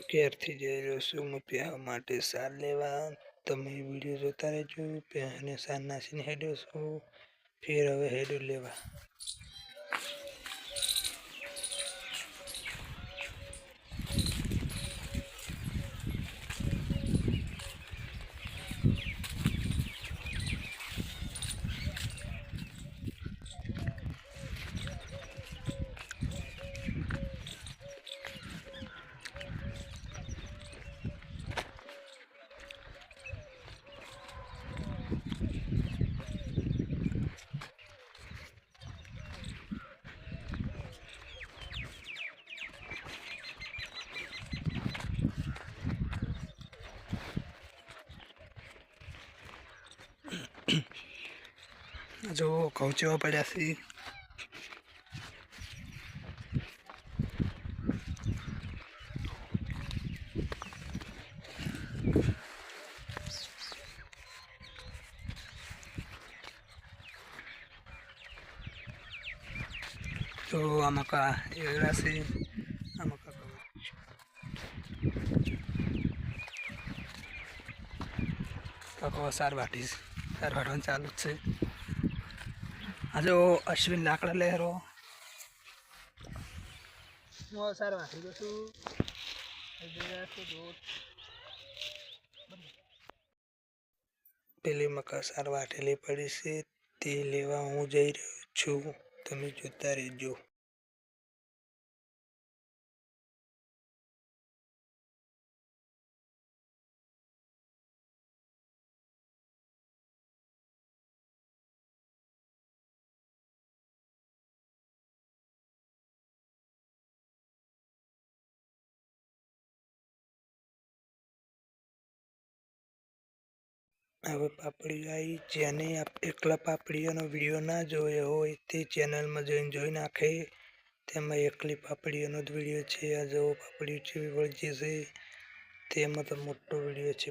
ઘેરથી જઈ રહ્યો છું હું પ્યાવા માટે સાર લેવા. તમે વિડીયો જોતા રહેજો. પ્યાને સાર નાસીને હેડ્યો છું. ફેર હવે હેડ્યો લેવા. જો ઘઉં ચેવા પડ્યા છે. તો આ મકા એવડા છે. આ મકા કાકો સાર વાટવાનું ચાલુ જ છે. આજે અશ્વિન લાકડા લહેરો હું સાર વાટી દઉં છું. પેલી મકા સાર વાટેલી પડી છે તે લેવા હું જઈ રહ્યો છું. તમે જોતા રહેજો. હવે પાપડી આવી. જેને એકલા પાપડીઓનો વિડીયો ના જોયો હોય તે ચેનલમાં જોઈ નાખે. તેમાં એકલી પાપડીઓનો જ વિડીયો છે. આ જો પાપડીઓ જેવી વળગી છે તેમાં તો મોટો વિડીયો છે.